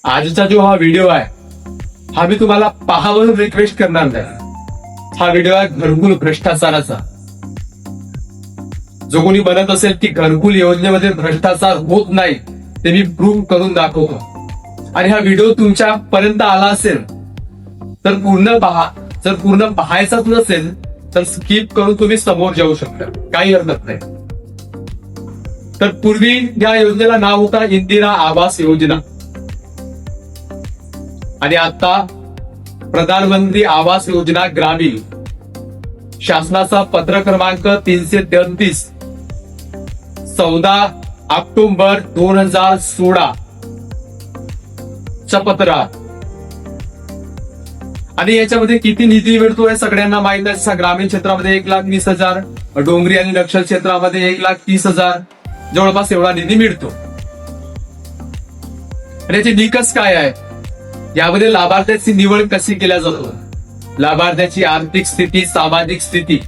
आजचा जो हा व्हिडिओ आहे हा मी तुम्हाला पाहावं रिक्वेस्ट करणार नाही। हा व्हिडिओ आहे घरकुल भ्रष्टाचाराचा। जो कोणी बनत असेल की घरकुल योजनेमध्ये भ्रष्टाचार होत नाही ते मी प्रूव्ह करून दाखवतो। आणि हा व्हिडिओ तुमच्या पर्यंत आला असेल तर पूर्ण पहा, जर पूर्ण पाहायचाच नसेल तर स्किप करून तुम्ही समोर जाऊ शकता, काही हरकत नाही। तर पूर्वी या योजनेला नाव होता इंदिरा आवास योजना आणि आता प्रधानमंत्री आवास योजना ग्रामीण, शासनाचा पत्र क्रमांक 333 14 ऑक्टोबर 2016 च्या पत्रात। आणि याच्यामध्ये किती निधी मिळतो हे सगळ्यांना माहित आहे। ग्रामीण क्षेत्रामध्ये 1,20,000, डोंगरी आणि नक्षल क्षेत्रामध्ये 1,30,000 जवळपास एवढा निधी मिळतो। आणि याचे निकष काय आहे, यामध्ये लाभार्थ्याची निवड कशी केल्या जातो, लाभार्थ्याची आर्थिक स्थिती, सामाजिक स्थिती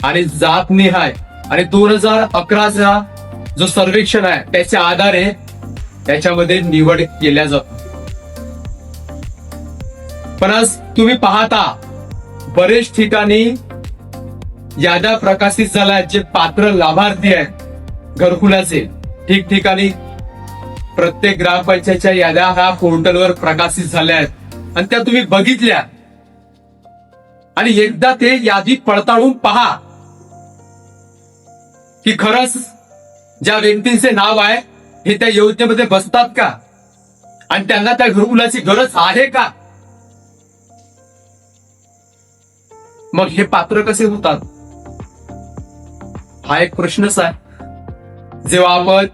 आणि जात निहाय आणि 2011चा जो सर्वेक्षण आहे त्याच्या आधारे त्याच्यामध्ये निवड केल्या जातो। पण आज तुम्ही पाहता बरेच ठिकाणी याद्या प्रकाशित झाल्या आहेत, जे पात्र लाभार्थी आहेत घरकुलाचे ठिकठिकाणी प्रत्येक ग्रामपंचायतच्या याद्या ह्या पोर्टलवर प्रकाशित झाल्या आहेत आणि त्या तुम्ही बघितल्या। आणि एकदा ते यादी पडताळून पहा की खरंच ज्या व्यक्तींचे नाव आहे हे त्या योजनेमध्ये बसतात का आणि त्यांना त्या घरकुलाची गरज आहे का। मग हे पात्र कसे होतात हा एक प्रश्नच आहे। जेव्हा आपण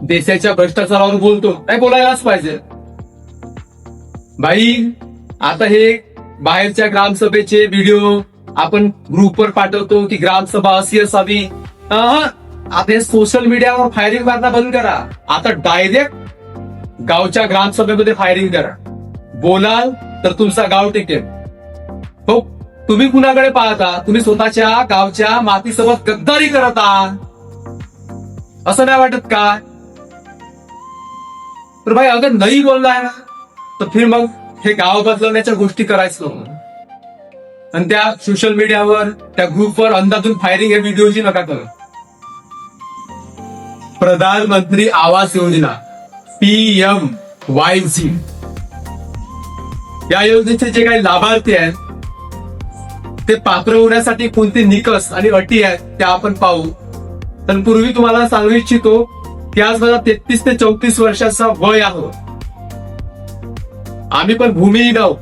देशाच्या भ्रष्टाचारावर बोलतो नाही बोलायलाच पाहिजे भाई। आता हे बाहेरच्या ग्रामसभेचे व्हिडिओ आपण ग्रुपवर पाठवतो की ग्रामसभा अशी असावी, आता हे सोशल मीडियावर फायरिंग मारणं बंद करा। आता डायरेक्ट गावच्या ग्रामसभेमध्ये फायरिंग करा, बोलाल तर तुमचा गाव टिकेल। हो, तुम्ही कुणाकडे पाहता, तुम्ही स्वतःच्या गावच्या मातीसोबत गद्दारी करत आहात असं नाही वाटत का। तर भाई अगर नाही बोलला है ना तर फिर मग हे गाव बदलवण्याच्या गोष्टी करायचं आणि त्या सोशल मीडियावर त्या ग्रुपवर अंदाजून फायरिंग हे व्हिडिओची नका करू। प्रधानमंत्री आवास योजना PMYG या योजनेचे जे काही लाभार्थी आहेत ते पात्र होण्यासाठी कोणते निकष आणि अटी आहेत त्या आपण पाहू। तर पूर्वी तुम्हाला सांगू इच्छितो की आज मला 33 ते 34 वर्षाचा वय आहे। आम्ही पण भूमिहीन आहोत।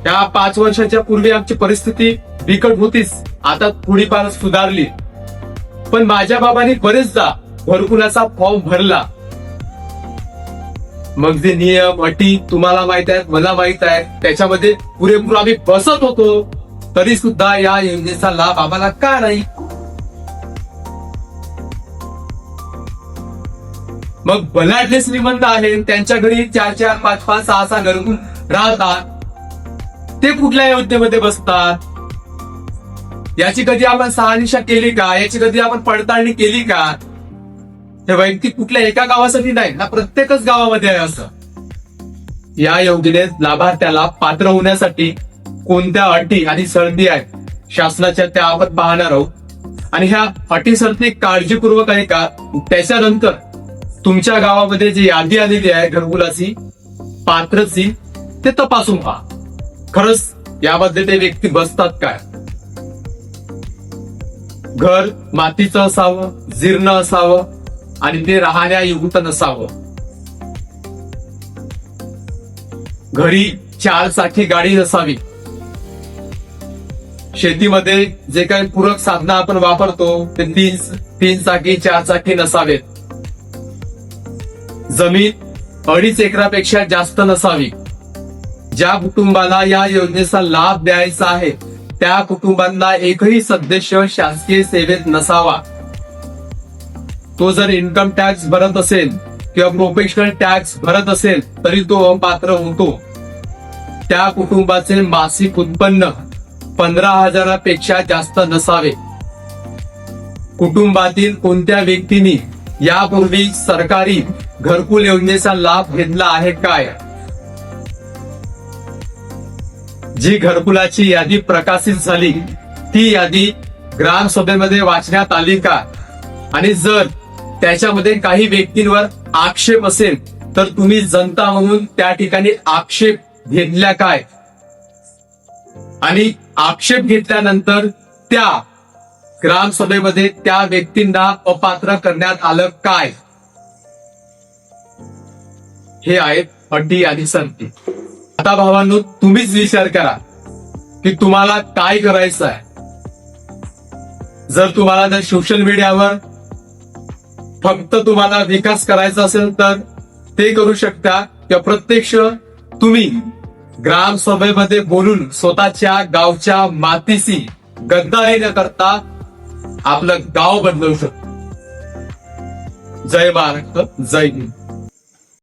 त्या 5 वर्षाच्या पूर्वी आमची परिस्थिती बिकट होतीच, आता थोडीफार सुधारली। पण माझ्या बाबांनी बरेचदा घरकुलाचा फॉर्म भरला। मग जे नियम अटी तुम्हाला माहित आहेत, मला माहित आहे, त्याच्यामध्ये पुरेपूर आम्ही बसत होतो, तरी सुद्धा या योजनेचा लाभ आम्हाला का नाही। मग बलाढ्य श्रीमंत आहेत, त्यांच्या घरी 4-4, 5-5, 6-6 घरकुल राहतात, ते कुठल्या योजनेमध्ये बसतात याची कधी आपण शहानिशा केली का, याची कधी आपण पडताळणी केली का। हे वैयक्तिक कुठल्या एका गावासाठी नाही ना, प्रत्येकच गावामध्ये आहे असं। या योजनेत लाभार्थ्याला पात्र होण्यासाठी कोणत्या अटी आणि शर्ती आहेत शासनाच्या त्या आपण पाहणार आहोत। आणि ह्या अटी शर्ती काळजीपूर्वक आहे का, त्याच्यानंतर तुमच्या गावामध्ये जी यादी आलेली आहे घरकुलाची पात्रची ते तपासून पहा खरंच यामध्ये ते व्यक्ती बसतात काय। घर मातीचं असावं, जीर्ण असावं आणि ते राहण्यायोग्य नसावं। घरी 4 चाकी गाडी नसावी। शेतीमध्ये जे काही पूरक साधनं आपण वापरतो ते 3 चाकी 4 चाकी नसावेत। जमीन 2.5 एकरापेक्षा जास्त नसावी। ज्या कुटुंबाला या योजनेचा लाभ द्यायचा आहे त्या कुटुंबांना एकही सदस्य शासकीय सेवेत नसावा। तो जर इन्कम टॅक्स भरत असेल किंवा प्रोफेशनल टॅक्स भरत असेल तरी तो अपात्र होतो। त्या कुटुंबाचे मासिक उत्पन्न 15,000 पेक्षा जास्त नसावे। कुटुंबातील कोणत्या व्यक्तीने यापूर्वी सरकारी घरकुल योजनेचा लाभ घेतला आहे काय? जी घरकुलाची यादी प्रकाशित झाली ती यादी ग्रामसभेमध्ये वाचण्यात आली का? आणि जर त्याच्यामध्ये काही व्यक्तींवर आक्षेप असेल तर तुम्ही जनता म्हणून त्या ठिकाणी आक्षेप घेतल्या काय? आणि आक्षेप घेतल्यानंतर त्या ग्रामसभेमध्ये त्या व्यक्तींना अपात्र करण्यात आलं काय? हे आहेत अटी आणि शर्ती. आता भावांनो, तुम्हीच विचार करा की तुम्हाला काय करायचं आहे. जर तुम्हाला जर सोशल मीडियावर फक्त तुम्हाला विकास करायचा असेल तर ते करू शकता, किंवा प्रत्यक्ष तुम्ही ग्रामसभेमध्ये बोलून स्वतःच्या गावच्या मातीशी गद्दारी न करता आपलं गाव बदलवू शकतो. जय महाराष्ट्र, जय हिंद.